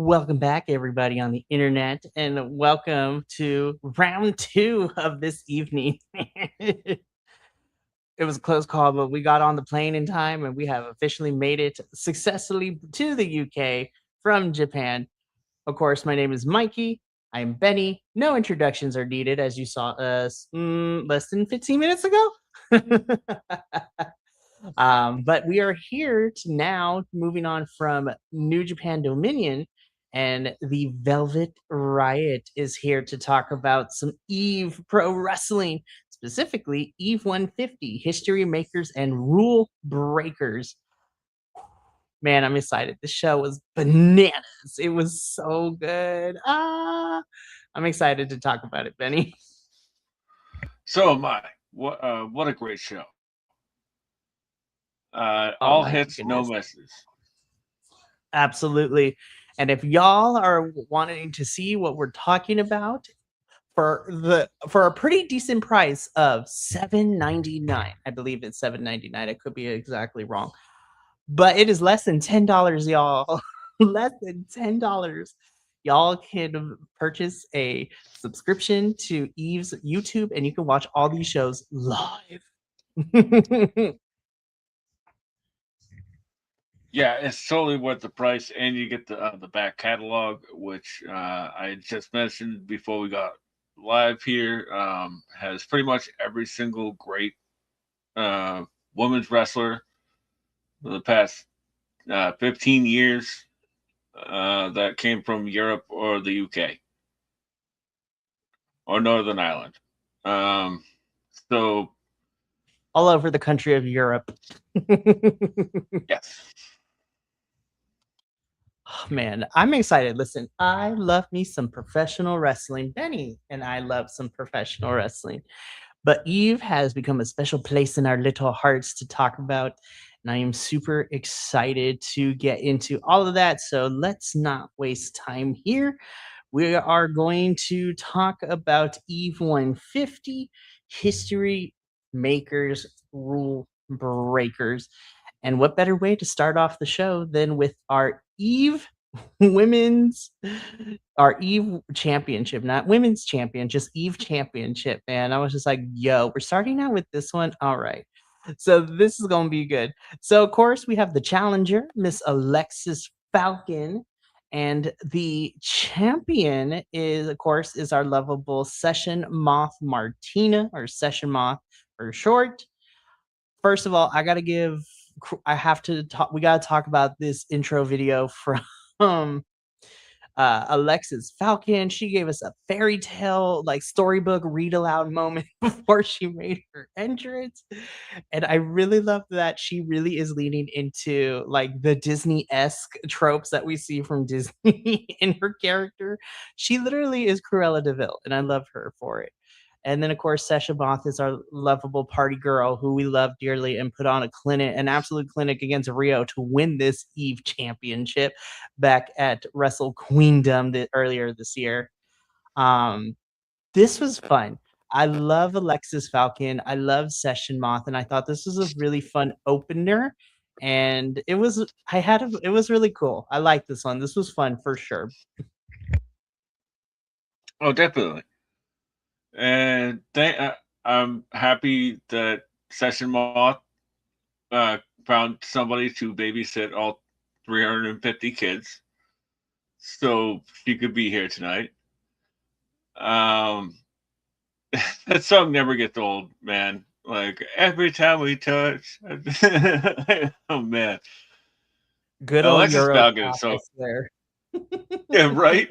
Welcome back, everybody on the internet, and welcome to round two of this evening. It was a close call, but we got on the plane in time and we have officially made it successfully to the UK from Japan. Of course, my name is Mikey. I'm Benny. No introductions are needed, as you saw us less than 15 minutes ago. But we are here to now moving on from New Japan Dominion, and the Velvet Riot is here to talk about some Eve Pro Wrestling, specifically Eve 150, History Makers and Rule Breakers. Man, I'm excited. The show was bananas. It was so good. I'm excited to talk about it, Benny. So am I. What a great show. Oh All my hits, no goodness. misses. Absolutely. And if y'all are wanting to see what we're talking about for a pretty decent price of $7.99, I believe it's $7.99. I could be exactly wrong, but it is less than $10, y'all. Less than $10. Y'all can purchase a subscription to Eve's YouTube, and you can watch all these shows live. Yeah, it's totally worth the price, and you get the back catalog, which I just mentioned before we got live here. Has pretty much every single great uh, women's wrestler for the past 15 years that came from Europe or the UK or Northern Ireland. Um, so All over the country of Europe. yes. Oh, man, I'm excited. Listen, I love me some professional wrestling. Benny and I love some professional wrestling. But Eve has become a special place in our little hearts to talk about. And I am super excited to get into all of that. So let's not waste time here. We are going to talk about Eve 150, History Makers, Rule Breakers. And what better way to start off the show than with our Eve women's our Eve championship, not women's champion, just Eve championship, man. I was just like, yo, we're starting out with this one. All right. So this is gonna be good. So of course we have the challenger, Miss Alexis Falcon. And the champion is, of course, is our lovable Session Moth Martina, or Session Moth for short. First of all, I have to talk. We got to talk about this intro video from Alexis Falcon. She gave us a fairy tale, like storybook read aloud moment before she made her entrance. And I really love that she really is leaning into like the Disney esque tropes that we see from Disney in her character. She literally is Cruella DeVille, and I love her for it. And then, of course, Sasha Both is our lovable party girl who we love dearly and put on a clinic, an absolute clinic against Rio to win this Eve championship back at Wrestle Queendom earlier this year. Um, this was fun. I love Alexis Falcon. I love Session Moth, and I thought this was a really fun opener. And it was really cool. I like this one. This was fun for sure. Oh, definitely. And I'm happy that Session Moth found somebody to babysit all 350 kids so she could be here tonight. Um, that song never gets old, man. Like every time we touch, oh man, Good old Alexis Euro Falcon pop, is I so swear. yeah, right.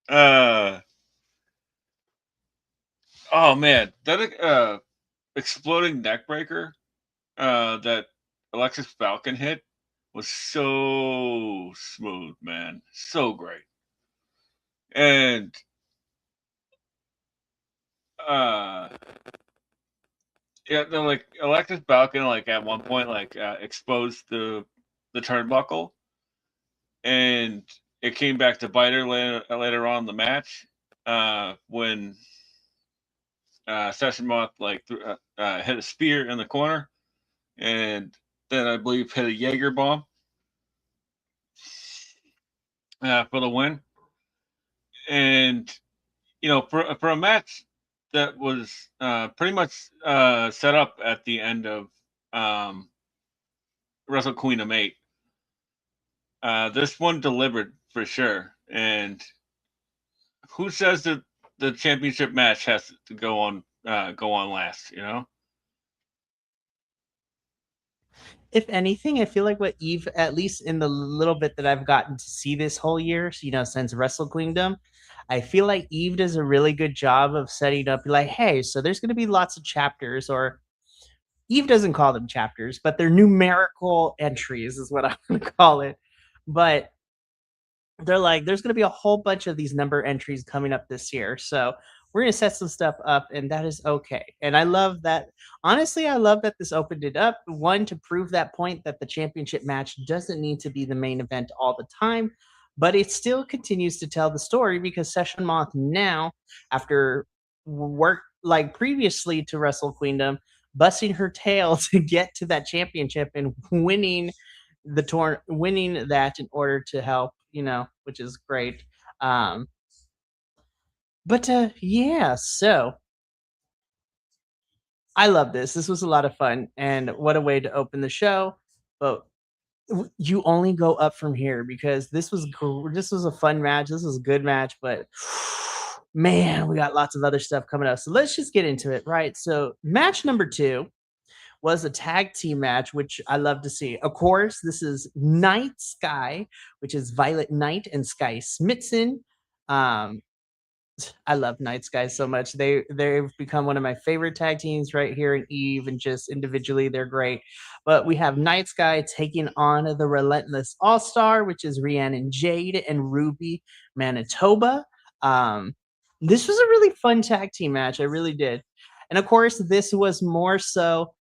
Uh, oh man, that exploding neckbreaker that Alexis Falcon hit was so smooth, man, so great. And uh, yeah, they're like Alexis Falcon, like at one point, like exposed the turnbuckle, and it came back to bite her later on in the match when Session Moth like hit a spear in the corner, and then I believe hit a Jaeger bomb. for the win. And for a match that was pretty much set up at the end of um, Wrestle Queen 8, this one delivered for sure. And who says that the championship match has to go on last? If anything, I feel like what Eve, at least in the little bit that I've gotten to see this whole year, since Wrestle Kingdom, I feel like Eve does a really good job of setting up like, hey, so there's going to be lots of chapters, or Eve doesn't call them chapters, but they're numerical entries, is what I'm going to call it. But they're like, there's going to be a whole bunch of these number entries coming up this year. So we're going to set some stuff up, and that is okay. And I love that. Honestly, I love that this opened it up. One, to prove that point that the championship match doesn't need to be the main event all the time, but it still continues to tell the story because Session Moth now, after work like previously to Wrestle Queendom, busting her tail to get to that championship and winning that in order to help, which is great. Um, but yeah, so I love this. This was a lot of fun, and what a way to open the show. But you only go up from here because this was a fun match. This was a good match, but man, we got lots of other stuff coming up. So let's just get into it, right? So match number 2 was a tag team match, which I love to see. Of course, this is Night Sky, which is Violet Knight and Sky Smithson. Um, I love Night Sky so much. They've become one of my favorite tag teams right here in Eve, and just individually they're great. But we have Night Sky taking on the Relentless All Star, which is Rhiannon Jade and Ruby Manitoba. Um, this was a really fun tag team match. I really did. And of course, this was more so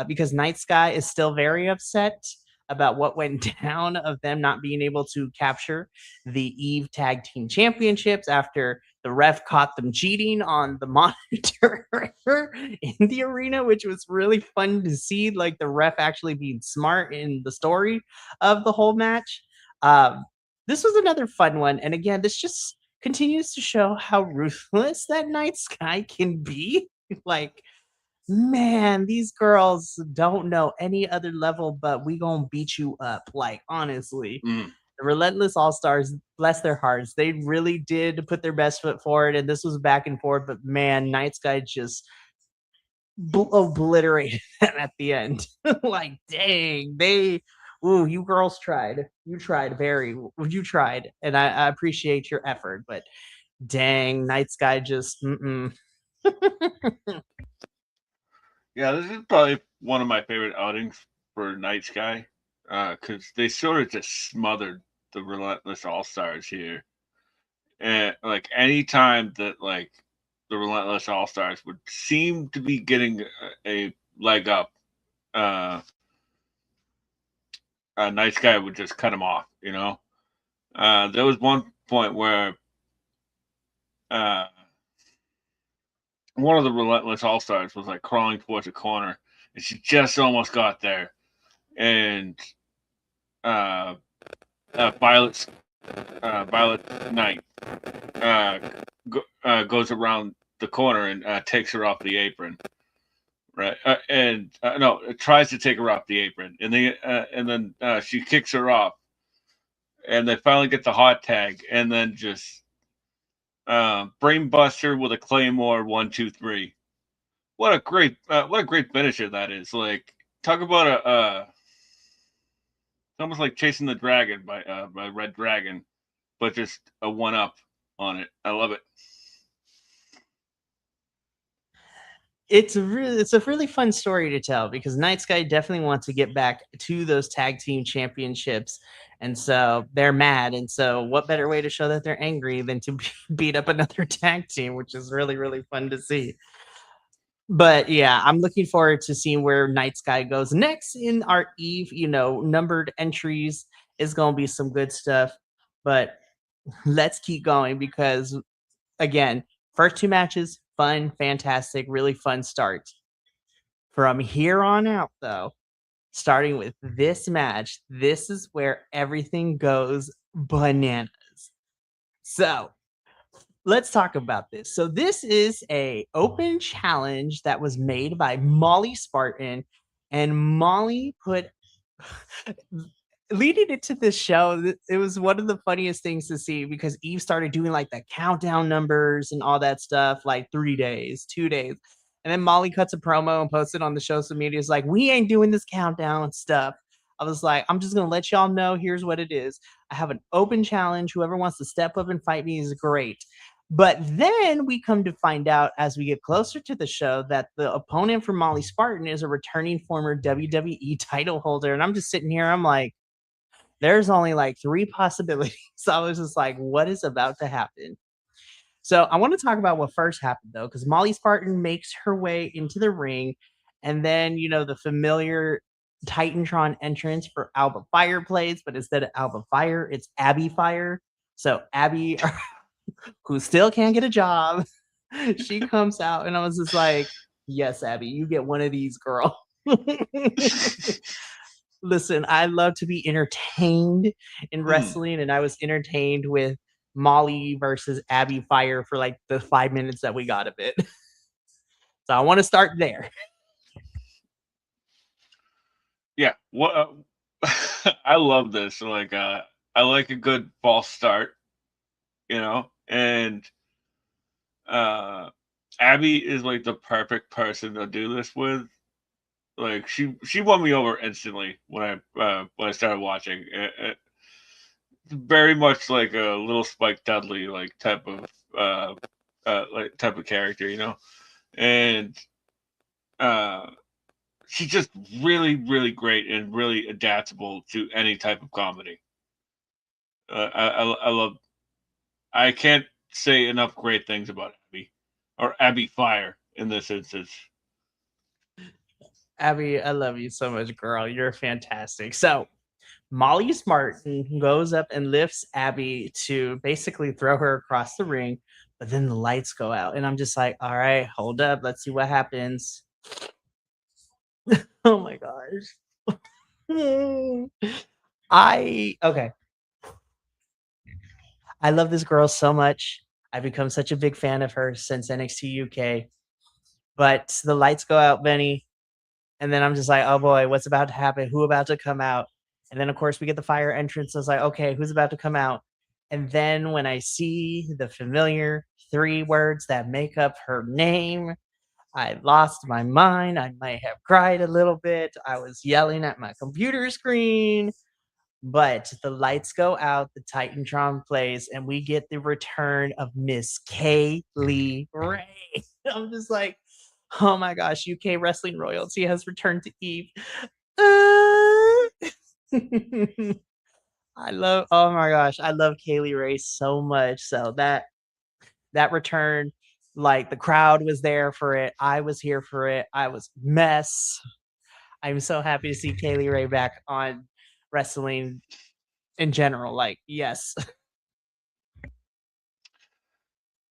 because Night Sky is still very upset about what went down of them not being able to capture the Eve Tag Team Championships after the ref caught them cheating on the monitor in the arena, which was really fun to see. Like the ref actually being smart in the story of the whole match. This was another fun one. And again, this just continues to show how ruthless that Night Sky can be. Like, man, these girls don't know any other level, but we gonna beat you up. Like, honestly, Mm. the Relentless All Stars, bless their hearts, they really did put their best foot forward, and this was back and forth. But man, Night Sky just obliterated them at the end. Like, dang, you girls tried. You tried, and I appreciate your effort. But dang, Night Sky just, mm-mm. Yeah, this is probably one of my favorite outings for Night Sky because they sort of just smothered the Relentless All Stars here. And like any time that like the Relentless All Stars would seem to be getting a leg up, uh, Night Sky would just cut him off. There was one point where uh, one of the Relentless All Stars was like crawling towards a corner, and she just almost got there, and uh, Violet Knight goes around the corner and takes her off the apron, right? And no, it tries to take her off the apron, and then she kicks her off, and they finally get the hot tag, and then just brainbuster with a claymore 1 2 3. What a great finisher that is! Like talk about it's almost like chasing the dragon by Red Dragon, but just a 1 up on it. I love it. It's a really fun story to tell because Night Sky definitely wants to get back to those tag team championships, and so they're mad. And so, what better way to show that they're angry than to beat up another tag team, which is really fun to see. But yeah, I'm looking forward to seeing where Night Sky goes next in our Eve. Numbered entries is going to be some good stuff. But let's keep going because again, first 2 matches, fun, fantastic, really fun start. From here on out, though, starting with this match, this is where everything goes bananas. So let's talk about this. So this is a open challenge that was made by Molly Spartan, and Molly put leading into this show, it was one of the funniest things to see because Eve started doing like the countdown numbers and all that stuff, like 3 days, 2 days. And then Molly cuts a promo and posts it on the social media. It's like, we ain't doing this countdown stuff. I was like, I'm just going to let y'all know. Here's what it is. I have an open challenge. Whoever wants to step up and fight me is great. But then we come to find out as we get closer to the show that the opponent for Molly Spartan is a returning former WWE title holder. And I'm just sitting here, I'm like, there's only like three possibilities. So I was just like, what is about to happen? So I want to talk about what first happened though, because Molly Spartan makes her way into the ring, and then the familiar Titantron entrance for Alba Fire plays, but instead of Alba Fire, it's Abby Fire. So Abby, who still can't get a job, she comes out, and I was just like, yes, Abby, you get one of these, girl. Listen, I love to be entertained in Mm, wrestling, and I was entertained with Molly versus Abby Fire for like the 5 minutes that we got of it. So I want to start there. yeah. What? I love this. Like, I like a good false start, and uh, Abby is like the perfect person to do this with. Like, she won me over instantly when I started watching. Very much like a little Spike Dudley like uh, type of character, and uh, she's just really really great and really adaptable to any type of comedy. I love. I can't say enough great things about Abby or Abby Fire in this instance. Abby, I love you so much, girl. You're fantastic. So Molly Smarton goes up and lifts Abby to basically throw her across the ring, but then the lights go out. And I'm just like, all right, hold up. Let's see what happens. Oh my gosh. Okay. I love this girl so much. I've become such a big fan of her since NXT UK. But the lights go out, Benny, and then I'm just like, oh boy, what's about to happen? Who about to come out? And then of course we get the fire entrance. I was like, okay, who's about to come out? And then when I see the familiar three words that make up her name, I lost my mind. I might have cried a little bit. I was yelling at my computer screen. But the lights go out, the Titantron plays, and we get the return of Miss Kaylee Ray. I'm just like, oh my gosh, UK wrestling royalty has returned to Eve. Oh my gosh, I love Kaylee Ray so much. So that return, like the crowd was there for it. I was here for it. I was mess. I'm so happy to see Kaylee Ray back on wrestling in general. Like, yes.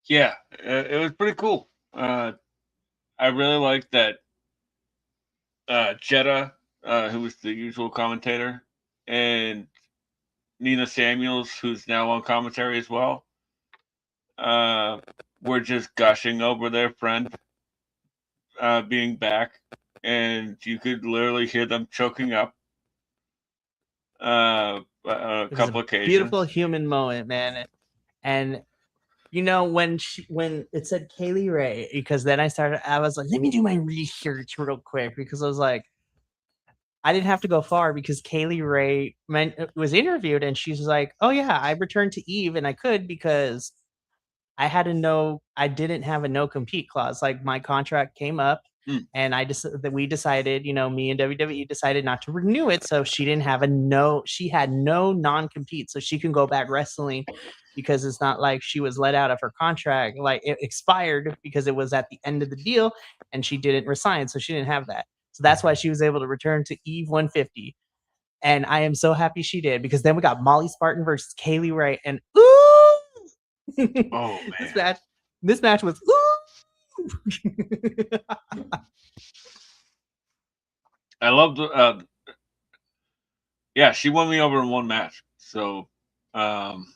Yeah, it was pretty cool. I really liked that Jetta, who was the usual commentator, and Nina Samuels, who's now on commentary as well, uh, were just gushing over their friend being back, and you could literally hear them choking up on a It was a couple beautiful occasions. human moment, man. And when it said Kaylee Ray, because then I was like, let me do my research real quick because I was like, I didn't have to go far because Kaylee Ray was interviewed and she's like, oh yeah, I returned to Eve and I could because I didn't have a no compete clause. Like my contract came up Mm. and we decided, me and WWE decided not to renew it. So she had no non compete. So she can go back wrestling because it's not like she was let out of her contract. Like it expired because it was at the end of the deal and she didn't resign. So she didn't have that. So that's why she was able to return to Eve 150. And I am so happy she did because then we got Molly Spartan versus Kaylee Ray and ooh, Oh this man, match, this match was ooh. I loved. Yeah, she won me over in one match. So Um,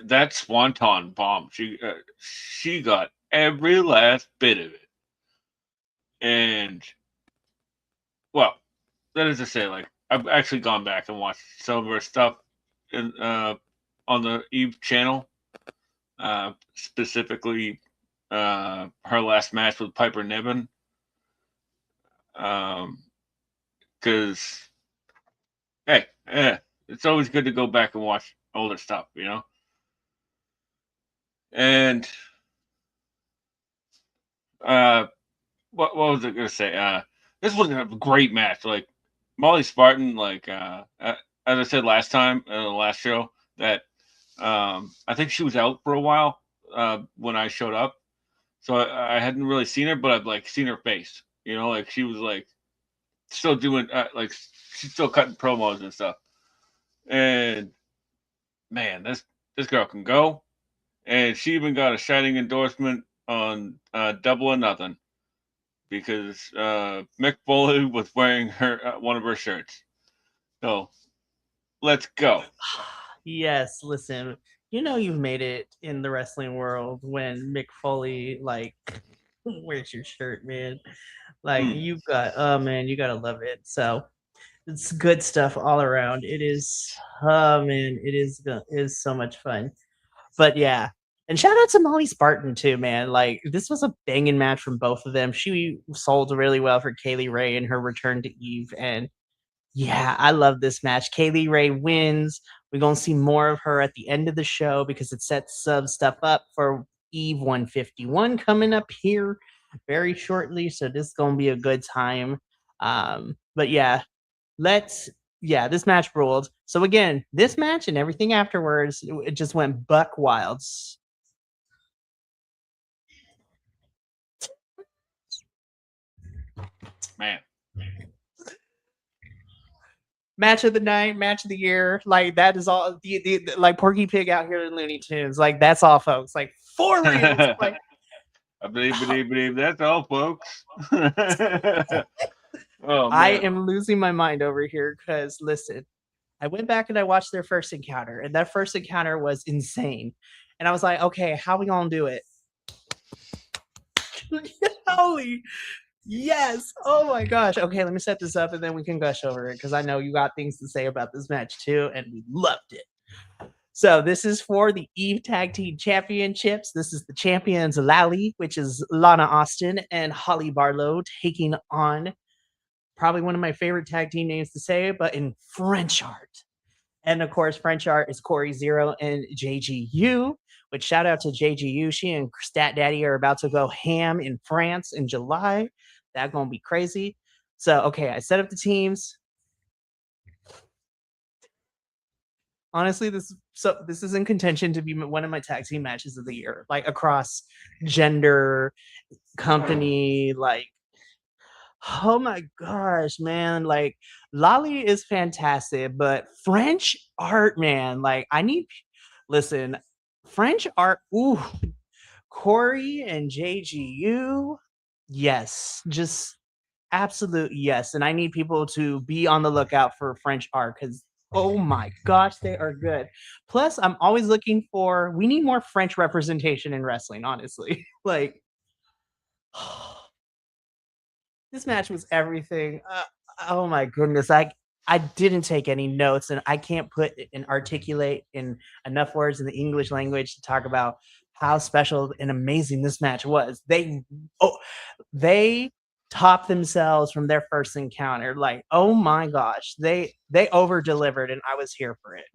that swanton bomb, she got every last bit of it, and well, that is to say, like I've actually gone back and watched some of her stuff in on the Eve channel, specifically her last match with Piper Niven, because hey, it's always good to go back and watch older stuff, you know. And uh, what was I gonna say? This was a great match. Like Molly Spartan, as I said last time, the last show, that I think she was out for a while when I showed up, so I hadn't really seen her, but I've like seen her face. You know, like she was like still doing like she's still cutting promos and stuff. And man, this girl can go. And she even got a shining endorsement on Double or Nothing because Mick Foley was wearing her one of her shirts. So let's go. Yes, listen, you know you've made it in the wrestling world when Mick Foley like wears your shirt, man. Like Mm. you got, oh man, you gotta love it. So it's good stuff all around. It is, oh man, it is so much fun. But yeah, and shout out to Molly Spartan too, man. Like this was a banging match from both of them. She sold really well for Kaylee Ray in her return to Eve, and yeah, I love this match. Kaylee Ray wins. We're gonna see more of her at the end of the show because it sets some stuff up for Eve 151 coming up here very shortly. So this is gonna be a good time. But yeah, let's yeah, this match ruled. So again, this match and everything afterwards, it just went buck wild. Man. Match of the night, match of the year, like that is all like Porky Pig out here in Looney Tunes, like that's all, folks. Like for reals, like I believe that's all, folks. Oh I man. am losing my mind over here because listen, I went back and I watched their first encounter, and that first encounter was insane. And I was like, okay, how we gonna do it? Holy yes! Oh my gosh. Okay, let me set this up and then we can gush over it because I know you got things to say about this match too, and we loved it. So this is for the Eve Tag Team Championships. This is the champions Lally, which is Lana Austin, and Holly Barlow taking on probably one of my favorite tag team names to say, but in French art. And of course, French art is Corey Zero and JGU, which shout out to JGU. She and Stat Daddy are about to go ham in France in July. That's going to be crazy. So, okay, I set up the teams. Honestly, this is in contention to be one of my tag team matches of the year, like across gender, company, like oh my gosh, man. Like Lolly is fantastic, but French art, man, like I need listen, French art, ooh, Corey and JGU, yes, just absolute yes. And I need people to be on the lookout for French art because oh my gosh, they are good. Plus, I'm always looking for we need more French representation in wrestling, honestly. Like this match was everything. Oh my goodness, I didn't take any notes, and I can't put and articulate in enough words in the English language to talk about how special and amazing this match was. Oh, they topped themselves from their first encounter. Like, oh my gosh, they over delivered, and I was here for it.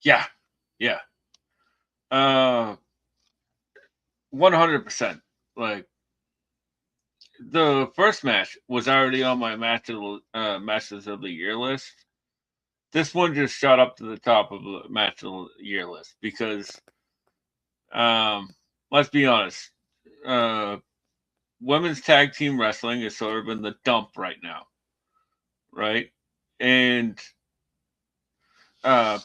Yeah. Yeah. 100%. Like the first match was already on my matches of the year list. This one just shot up to the top of the match of the year list because, let's be honest, uh, women's tag team wrestling is sort of in the dump right now, right? And uh,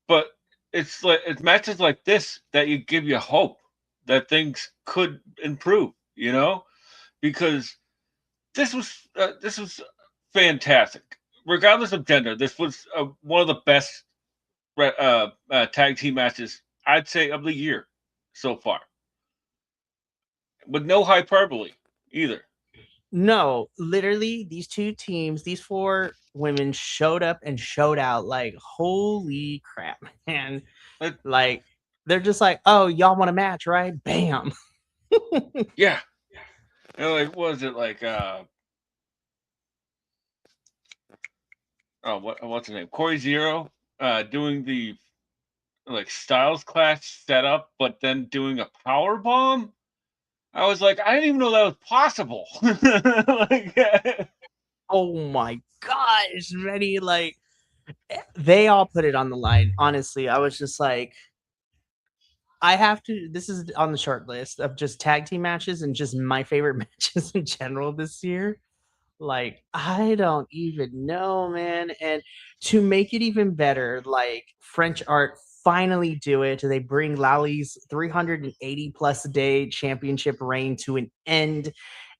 but it's matches like this that you give you hope that things could improve, because this was fantastic. regardless of gender, this was one of the best tag team matches I'd say of the year so far, with no hyperbole either. No, literally, these two teams, these four women showed up and showed out. Like, holy crap, man! Like, Like, they're just like, oh, y'all want a match, right? Bam. yeah, and like, what was it like? Oh, what's his name? Corey Zero, doing the like Styles Clash setup, but then doing a power bomb. I was like, I didn't even know that was possible. Like, Oh my gosh, Rennie! Like, they all put it on the line. Honestly, I was just like, I have to. This is on the short list of just tag team matches and just my favorite matches in general this year. Like, I don't even know, man. And to make it even better, like French Art finally do it. They bring Lali's 380 plus a day championship reign to an end.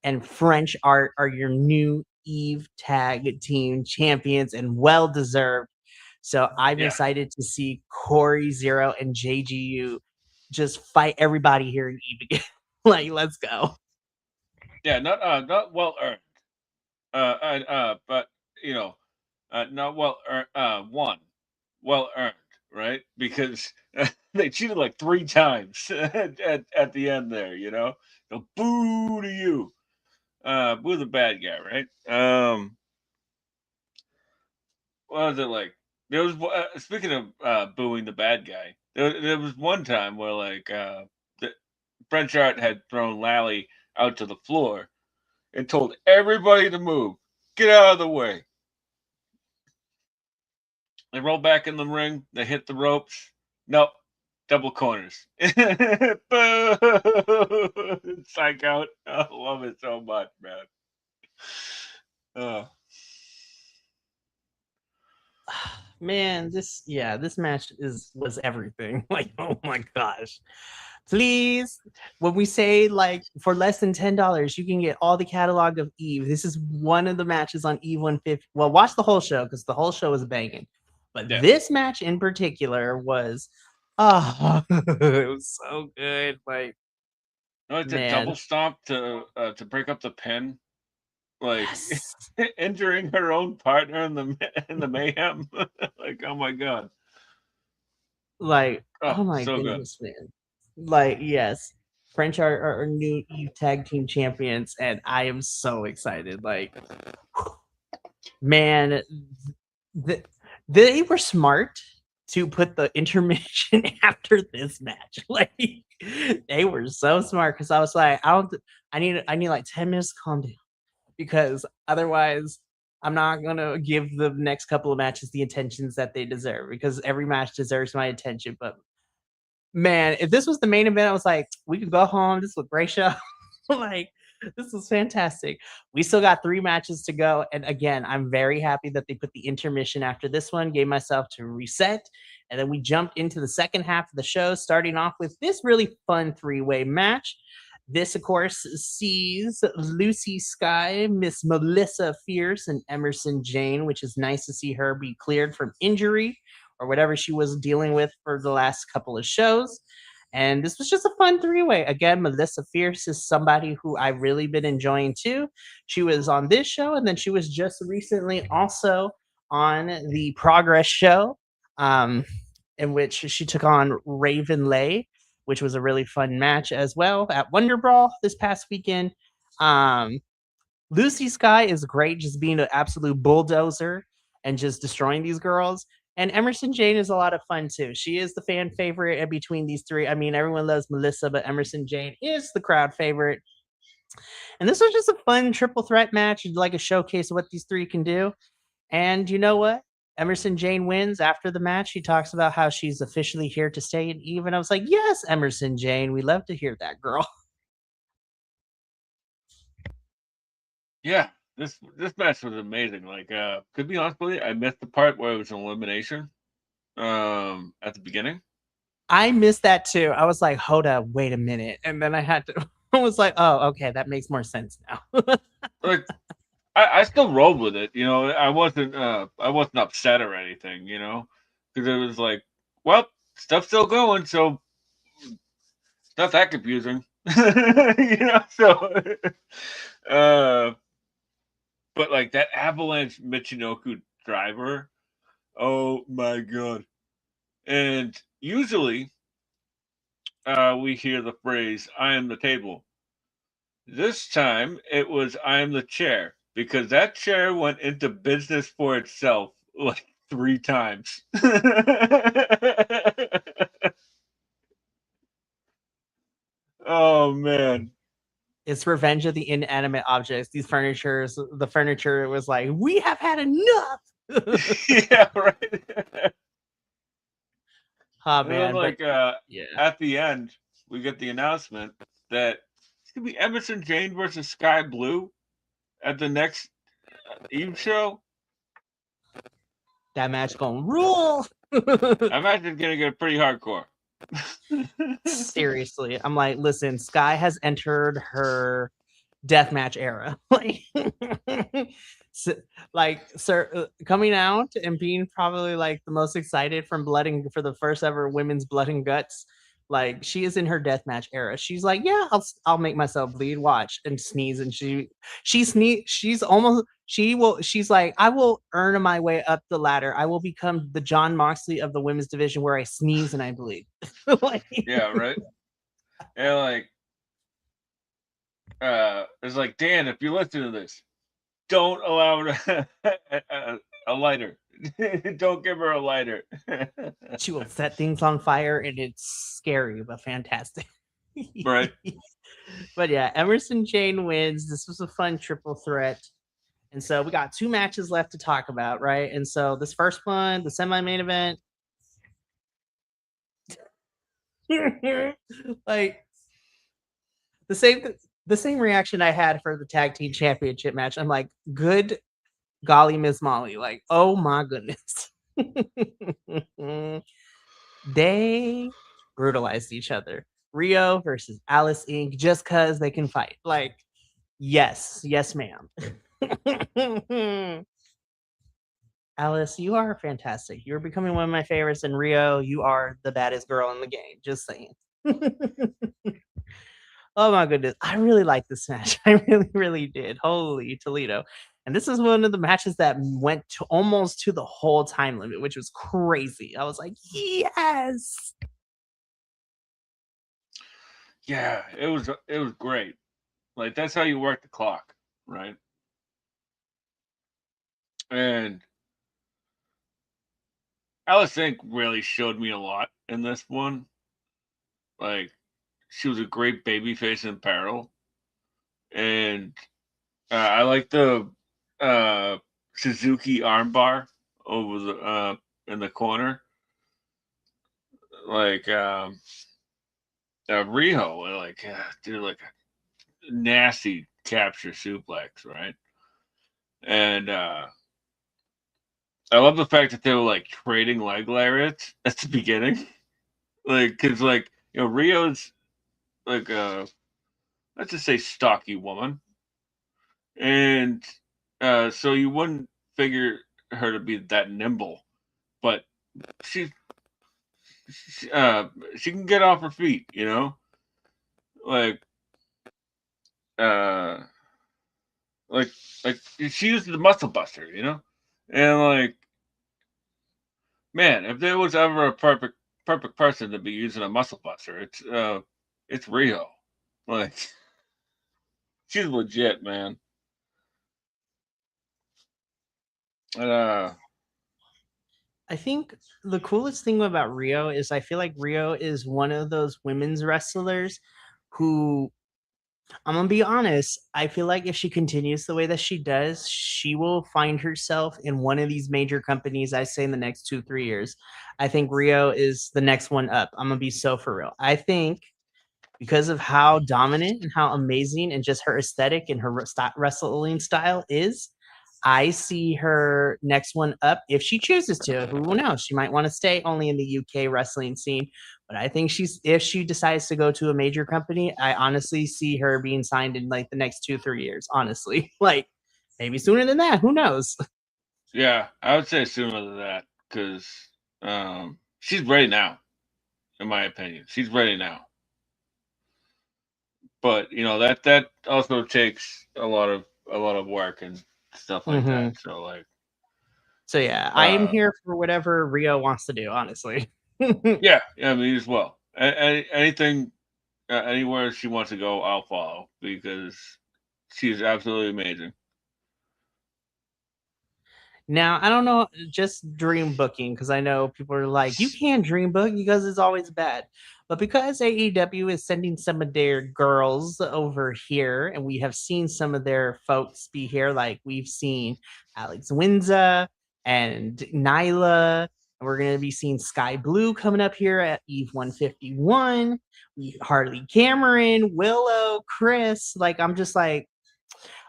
And French Art are your new Eve tag team champions and well deserved. So I'm yeah, excited to see Corey Zero and JGU just fight everybody here in Eve again. Like, let's go. yeah, not well earned. But you know, not well earned. One, well earned, right? Because they cheated like three times at the end there. Boo to you. Boo the bad guy, right? What was it like? There was speaking of booing the bad guy. There was one time where like the French Art had thrown Lally out to the floor and told everybody to move, get out of the way. They roll back in the ring. They hit the ropes. Nope, double corners. Boo! Psych out. I love it so much, man. Oh, Man, this match was everything. Like, oh my gosh. Please, when we say like for less than $10, you can get all the catalog of Eve. This is one of the matches on Eve 150. Well, watch the whole show because the whole show is banging. But yeah. this match in particular was oh it was so good. Like, Like the double man, stomp to break up the pin, like yes. injuring her own partner in the mayhem. Like, oh my god. Like, Oh, oh my so good. goodness, man. Like, yes. French are new Eve tag team champions, and I am so excited. Like, man, th- they were smart to put the intermission after this match. Like, they were so smart because I was like, I need like 10 minutes to calm down because otherwise I'm not gonna give the next couple of matches the attentions that they deserve because every match deserves my attention. But man, if this was the main event, I was like, we could go home. This was a great show. Like, this was fantastic. We still got 3 matches to go. And again, I'm very happy that they put the intermission after this one, gave myself to reset. And then we jumped into the second half of the show, starting off with this really fun 3-way match. This, of course, sees Lucy Sky, Miss Melissa Fierce, and Emerson Jane, which is nice to see her be cleared from injury or whatever she was dealing with for the last couple of shows. And this was just a fun 3-way. Again, Melissa Fierce is somebody who I've really been enjoying too. She was on this show, and then she was just recently also on the Progress show, um, in which she took on Raven Lay, which was a really fun match as well at Wonder Brawl this past weekend. Um, Lucy Sky is great, just being an absolute bulldozer and just destroying these girls. And Emerson Jane is a lot of fun too. She is the fan favorite in between these three. I mean, everyone loves Melissa, but Emerson Jane is the crowd favorite. And this was just a fun triple threat match, like a showcase of what these three can do. And you know what? Emerson Jane wins after the match. She talks about how she's officially here to stay and even. I was like, yes, Emerson Jane, we love to hear that, girl. Yeah, this match was amazing. Like, to be honest with you, I missed the part where it was an elimination. At the beginning. I missed that too. I was like, hold up, wait a minute. And then I had to, I was like, oh, okay, that makes more sense now. Like, I still rolled with it. I wasn't upset or anything. Because it was like, well, stuff's still going, so it's not that confusing. So uh, but like that Avalanche Michinoku driver, oh my god! And usually, we hear the phrase "I am the table." This time it was "I am the chair" because that chair went into business for itself like 3 times. Oh man. It's revenge of the inanimate objects. The furniture was like, we have had enough. Yeah, right. Oh And then man, but like yeah. at the end we get the announcement that it's gonna be Emerson Jane versus Sky Blue at the next Eve show. That match gonna rule. I imagine it's gonna get pretty hardcore. Seriously. I'm like, listen, Sky has entered her deathmatch era. Like, so, like, sir, coming out and being probably like the most excited from Blood and for the first ever women's Blood and Guts. Like, she is in her deathmatch era. She's like, yeah, I'll make myself bleed. Watch and sneeze, and she sneeze. She's almost she will. She's like, I will earn my way up the ladder. I will become the John Moxley of the women's division, where I sneeze and I bleed. Like, Yeah, right. And like it's like, Dan, if you listen to this, don't allow her a lighter. Don't give her a lighter. she will set things on fire, and it's scary but fantastic. Right. But yeah, Emerson Jane wins. This was a fun triple threat. And so we got 2 matches left to talk about, right? And so this first one, the semi-main event, like the same the same reaction I had for the tag team championship match. I'm like, good golly, Miss Molly. Like, oh my goodness. They brutalized each other. Rio versus Alice Inc. just because they can fight. Like, yes, ma'am. Alice, you are fantastic. You're becoming one of my favorites. And Rio, you are the baddest girl in the game. Just saying. Oh my goodness. I really like this match. I really, really did. Holy Toledo. And this is one of the matches that went to almost to the whole time limit, which was crazy. I was like, yes. Yeah, it was great. Like that's how you work the clock, right? And Alice Inc. really showed me a lot in this one. Like she was a great babyface in peril, and I like the uh, Suzuki armbar over the in the corner. Like Riho, like did like a nasty capture suplex, right? And I love the fact that they were like trading leg lariats at the beginning, like because like Rio's like a let's just say stocky woman, and so you wouldn't figure her to be that nimble, but she she can get off her feet, like uh like like she used the muscle buster, and like man, if there was ever a perfect person to be using a muscle buster, it's Rio. Like she's legit, man. Uh, I think the coolest thing about Rio is I feel like Rio is one of those women's wrestlers who I'm gonna be honest. I feel like if she continues the way that she does, she will find herself in one of these major companies. I say in the next 2, 3 years. I think Rio is the next one up. I'm gonna be so for real. I think because of how dominant and how amazing and just her aesthetic and her wrestling style is, I see her next one up if she chooses to. Who knows? She might want to stay only in the UK wrestling scene. But I think if she decides to go to a major company, I honestly see her being signed in like the next 2, 3 years. Honestly, like maybe sooner than that. Who knows? Yeah, I would say sooner than that because she's ready now, in my opinion. She's ready now. But that also takes a lot of work and stuff like that. Hmm. So like, So yeah, I am uh, here for whatever Rio wants to do. Honestly. yeah, me as well. Anything, anywhere she wants to go, I'll follow because she's absolutely amazing. Now, I don't know, just dream booking, because I know people are like, you can't dream book because it's always bad. But because AEW is sending some of their girls over here, and we have seen some of their folks be here, like we've seen Alex Windsor and Nyla, and we're going to be seeing Sky Blue coming up here at Eve 151. Harley Cameron, Willow, Chris. Like, I'm just like,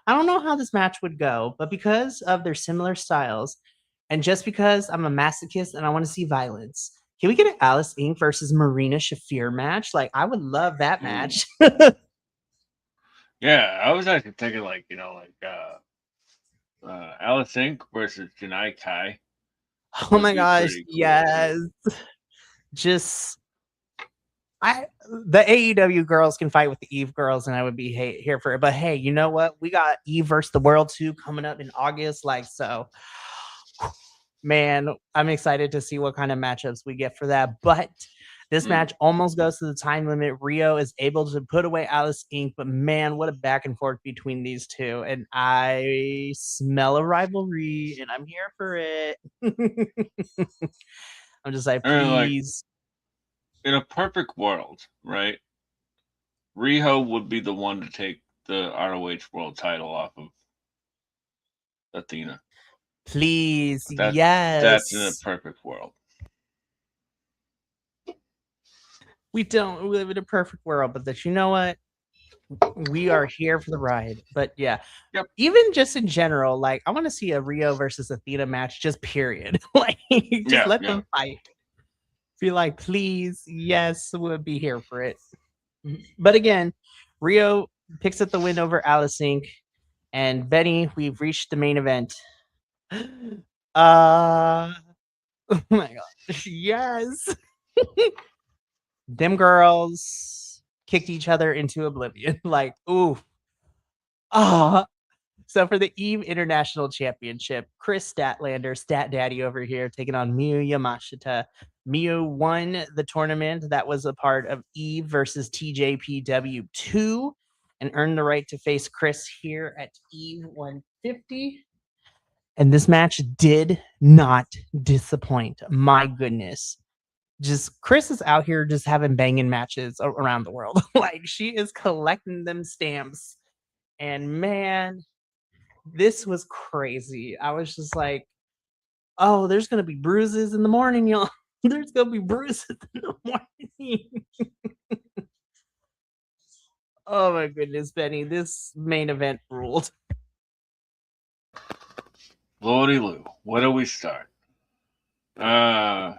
I don't know how this match would go, but because of their similar styles, and just because I'm a masochist and I want to see violence, can we get an Alice Inc. versus Marina Shafir match? Like, I would love that Ooh. match. Yeah, I was actually thinking like Alice Inc. versus Janai Kai Oh would my be gosh, pretty cool yes. too. Just I the AEW girls can fight with the Eve girls, and I would be here for it. But hey, you know what? We got Eve versus the World 2 coming up in August. Like, so man, I'm excited to see what kind of matchups we get for that. But this Mm. match almost goes to the time limit. Rio is able to put away Alice Inc. But man, what a back and forth between these two. And I smell a rivalry and I'm here for it. I'm just like, I mean, like please. in a perfect world, right? Riho would be the one to take the ROH World Title off of Athena. Please. That's in a Yes. perfect world. We don't live in a perfect world, but that you know what? We are here for the ride. But yeah, Yep. even just in general, like I want to see a Rio versus Athena match, just period. Like, just Yeah. let Yeah. them fight. Feel like, please, yes, we'll be here for it. But again, Rio picks up the win over Alice Inc. And Benny, we've reached the main event. Oh my gosh, yes. Them girls kicked each other into oblivion. Like, ooh. Ah, so for the Eve International Championship, Chris Statlander, Stat Daddy over here, taking on Miyu Yamashita. Miyu won the tournament that was a part of Eve versus TJPW 2 and earned the right to face Chris here at Eve 150. And this match did not disappoint. My goodness. Just Chris is out here just having banging matches around the world. Like, she is collecting them stamps. And man, this was crazy. I was just like, oh, there's gonna be bruises in the morning, y'all. There's gonna be bruises in the morning. Oh my goodness, Benny. This main event ruled. Lordy Lou, where do we start? Uh,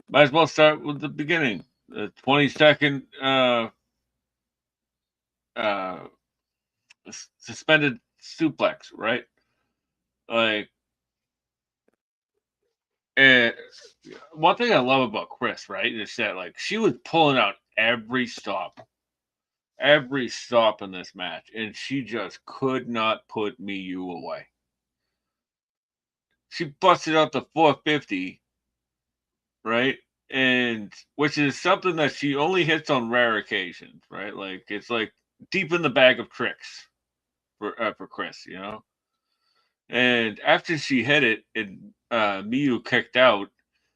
might as well start with the beginning. The 20-second uh, suspended suplex, right? Like, and one thing I love about Chris, right, is that like she was pulling out every stop in this match, and she just could not put Miyu away. She busted out the 450, right? And which is something that she only hits on rare occasions, right? Like it's like deep in the bag of tricks for Chris, you know. And after she hit it and Miyu kicked out,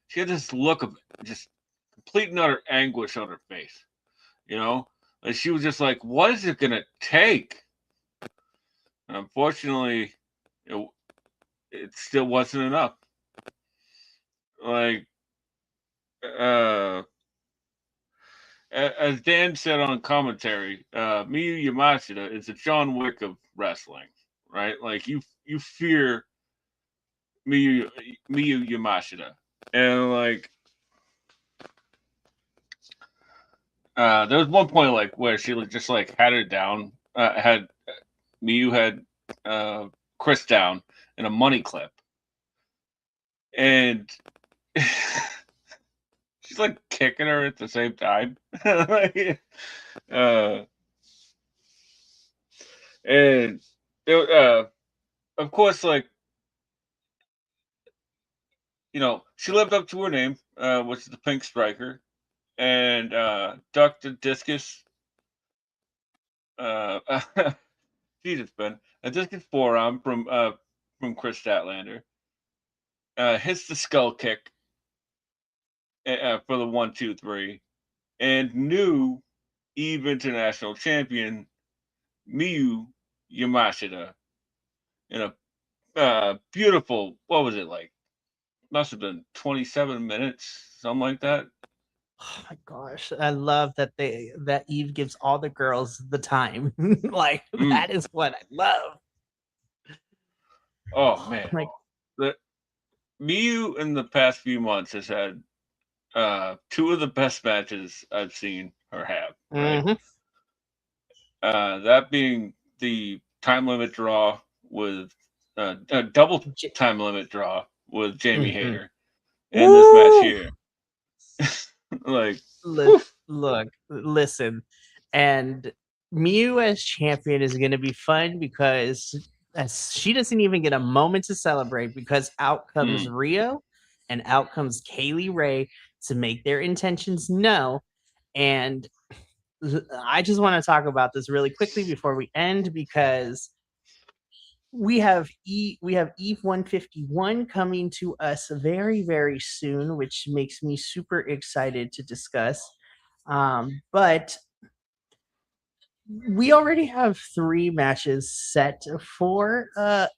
she had this look of just complete and utter anguish on her face, you know. And she was just like, "What is it gonna take?" And unfortunately, it, it still wasn't enough. Like, uh, as Dan said on commentary, Miyu Yamashita is the John Wick of wrestling, right? Like you fear Miyu Yamashita, and like there was one point like where she just like had her down, had Miyu had uh, Chris down in a money clip, and she's like kicking her at the same time. Like, uh, and of course, like she lived up to her name, which is the Pink Striker, and ducked the discus. Uh, Jesus, Ben, a discus forearm from Chris Statlander. Hits the skull kick for the 1, 2, 3, and new Eve International Champion Miyu Yamashita in a beautiful. What was it like? Must have been 27 minutes, something like that. Oh my gosh, I love that Eve gives all the girls the time. Like Mm. that is what I love. Oh man, Like, the Miyu in the past few months has had two of the best matches I've seen her have. Right, mhm. that being the time limit draw with a double J- time limit draw with Jamie mhm. Hayter, and this match Woo! here. Like, Look, whew, look, listen, and Mew as champion is going to be fun because as she doesn't even get a moment to celebrate because out comes mm, Rio and out comes Kaylee Ray to make their intentions known. And I just want to talk about this really quickly before we end because we have Eve 151 coming to us very soon, which makes me super excited to discuss. But we already have 3 matches set for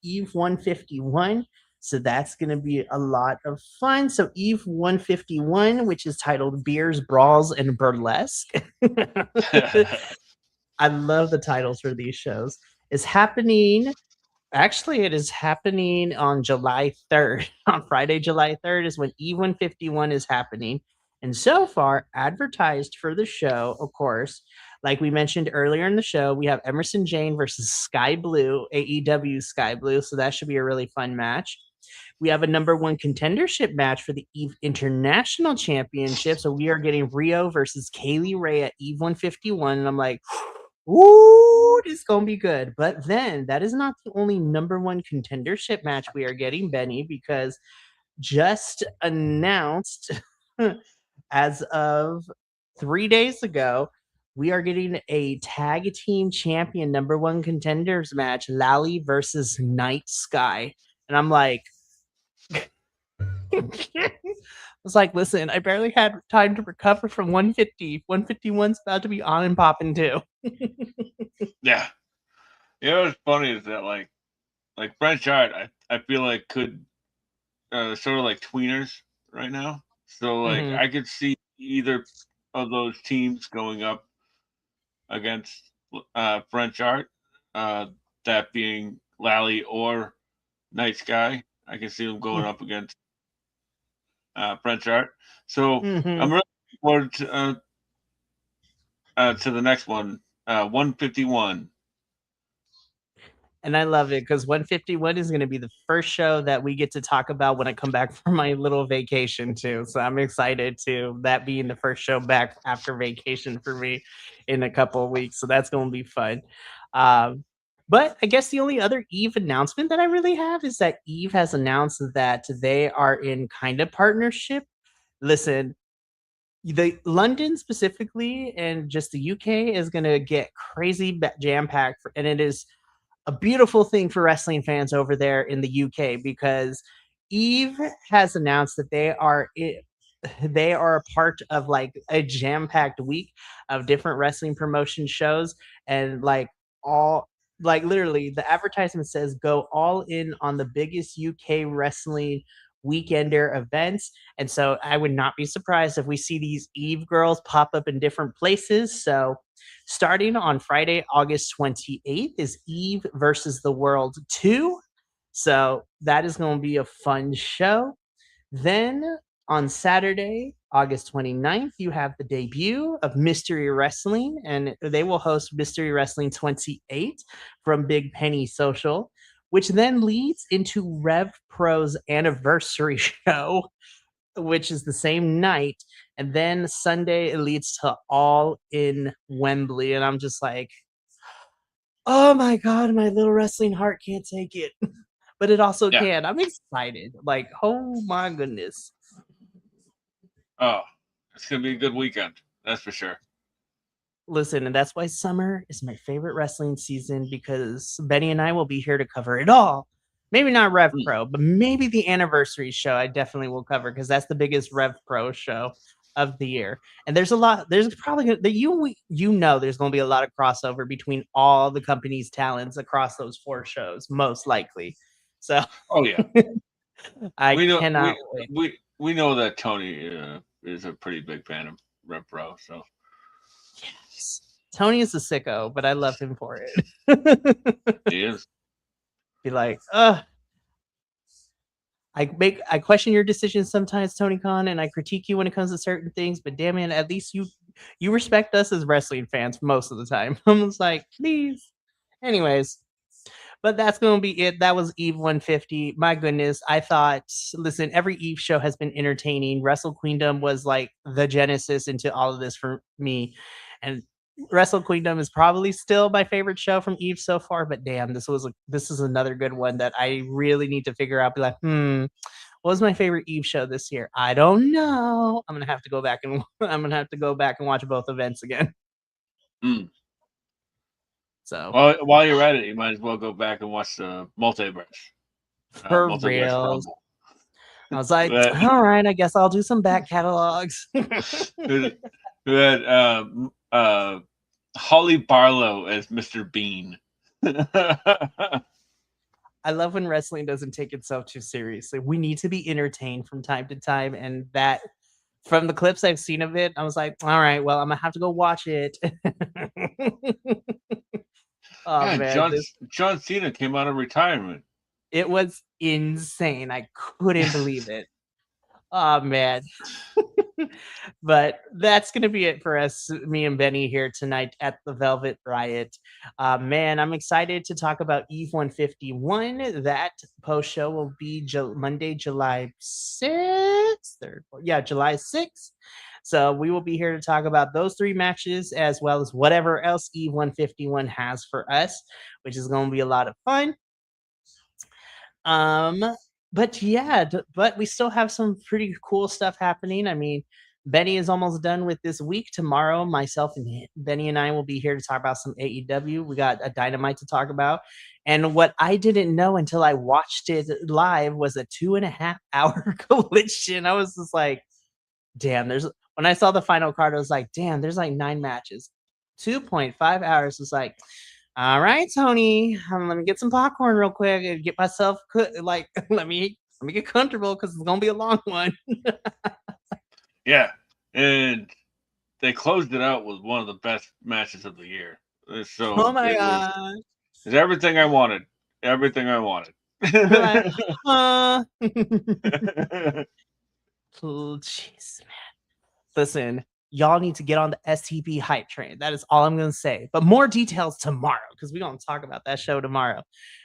Eve 151. So that's going to be a lot of fun. So Eve 151, which is titled Beers, Brawls, and Burlesque. I love the titles for these shows. Is happening. Actually, it is happening on July 3rd. On Friday, July 3rd is when E151 is happening. And so far, advertised for the show, of course, like we mentioned earlier in the show, we have Emerson Jane versus Sky Blue, AEW Sky Blue. So that should be a really fun match. We have a number one contendership match for the Eve International Championship. So we are getting Rio versus Kaylee Ray at Eve 151. And I'm like, ooh, this is gonna be good. But then that is not the only number one contendership match we are getting, Benny, because just announced as of 3 days ago, we are getting a tag team champion number one contenders match, Lally versus Night Sky. And I'm like, I was like, listen, I barely had time to recover from 150. 151's about to be on and popping too. yeah. What's funny is that like French art, I feel like could sort of like tweeners right now. So like Mhm. I could see either of those teams going up against French art, uh, that being Lally or Night Sky. I can see them going up against French art. So I'm Mhm. really looking forward to the next one, 151. And I love it because 151 is going to be the first show that we get to talk about when I come back from my little vacation, too. So I'm excited to that being the first show back after vacation for me in a couple of weeks. So that's going to be fun. Um, but I guess the only other Eve announcement that I really have is that Eve has announced that they are in kind of partnership. Listen, the London specifically and just the UK is going to get crazy jam packed, and it is a beautiful thing for wrestling fans over there in the UK because Eve has announced that they are a part of like a jam-packed week of different wrestling promotion shows and all literally the advertisement says go all in on the biggest UK wrestling weekender events. And so I would not be surprised if we see these Eve girls pop up in different places. So starting on Friday, August 28th, is Eve versus the World 2. So that is going to be a fun show. Then on Saturday, August 29th, you have the debut of Mystery Wrestling, and they will host Mystery Wrestling 28 from Big Penny Social, which then leads into Rev Pro's anniversary show, which is the same night. And then Sunday, it leads to All in Wembley. And I'm just like, oh my God, my little wrestling heart can't take it. But it also Yeah. can. I'm excited. Like, oh my goodness. Oh, it's gonna be a good weekend. That's for sure. Listen, and that's why summer is my favorite wrestling season, because Benny and I will be here to cover it all. Maybe not Rev Mm. Pro, but maybe the anniversary show I definitely will cover, because that's the biggest Rev Pro show of the year. And there's a lot, there's probably there's going to be a lot of crossover between all the company's talents across those 4 shows, most likely. So Oh yeah, I we know cannot wait. we know that Tony is a pretty big fan of Rev Pro. So Yes. Tony is a sicko, but I love him for it. he is. Be like, I question your decisions sometimes, Tony Khan, and I critique you when it comes to certain things, but damn it, at least you respect us as wrestling fans most of the time. I'm just like, please. Anyways, but that's gonna be it. That was Eve 150. My goodness, I thought, listen, every Eve show has been entertaining. Wrestle Queendom was like the genesis into all of this for me, and Wrestle Queendom is probably still my favorite show from Eve so far. But damn, this is another good one that I really need to figure out. Be like, what was my favorite Eve show this year? I don't know. I'm gonna have to go back and I'm gonna have to go back and watch both events again. Mm. So Well, while you're at it, you might as well go back and watch the for multiverse real. rumble. I was like, That all right, I guess I'll do some back catalogs. who had Holly Barlow as Mr. Bean. I love when wrestling doesn't take itself too seriously. We need to be entertained from time to time. And that, from the clips I've seen of it, I was like, all right, well, I'm going to have to go watch it. Oh, Yeah, man. John Cena came out of retirement. It was insane. I couldn't believe it. Oh, man. But that's going to be it for us, me and Benny here tonight at the Velvet Riot. Man, I'm excited to talk about Eve 151. That post show will be Monday, July 6th. July 6th. So we will be here to talk about those 3 matches, as well as whatever else Eve 151 has for us, which is going to be a lot of fun. But yeah, but we still have some pretty cool stuff happening. I mean, Benny is almost done with this week. Tomorrow, myself and Benny and I will be here to talk about some AEW. We got a Dynamite to talk about. And what I didn't know until I watched it live was a 2.5-hour collision. I was just like, damn, when I saw the final card, I was like, damn, there's like 9 matches. 2.5 hours was like, all right, Tony, let me get some popcorn real quick and get myself like let me get comfortable, because it's gonna be a long one. Yeah, and they closed it out with one of the best matches of the year. So Oh my it was god. it's everything I wanted. Everything I wanted. Like, oh, jeez, man. Listen, y'all need to get on the STP hype train. That is all I'm going to say. But more details tomorrow, because we're going to talk about that show tomorrow.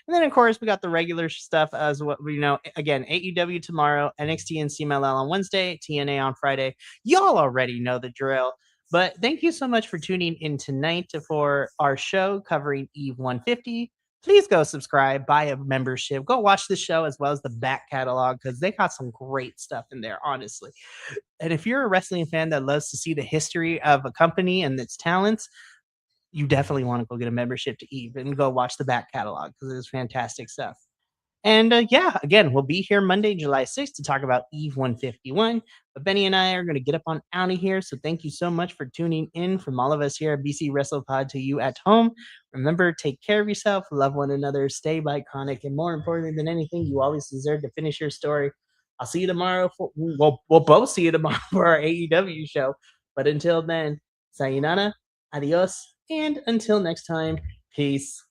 And then, of course, we got the regular stuff as what we know. Again, AEW tomorrow, NXT and CMLL on Wednesday, TNA on Friday. Y'all already know the drill. But thank you so much for tuning in tonight for our show covering Eve 150. Please go subscribe, buy a membership, go watch the show as well as the back catalog, because they got some great stuff in there, honestly. And if you're a wrestling fan that loves to see the history of a company and its talents, you definitely want to go get a membership to Eve and go watch the back catalog, because it's fantastic stuff. And yeah, again, we'll be here Monday, July 6th to talk about Eve 151. But Benny and I are going to get up on out of here. So thank you so much for tuning in from all of us here at BC WrestlePod to you at home. Remember, take care of yourself, love one another, stay iconic, and more importantly than anything, you always deserve to finish your story. I'll see you tomorrow. We'll both see you tomorrow for our AEW show. But until then, sayonara, adios, and until next time, peace.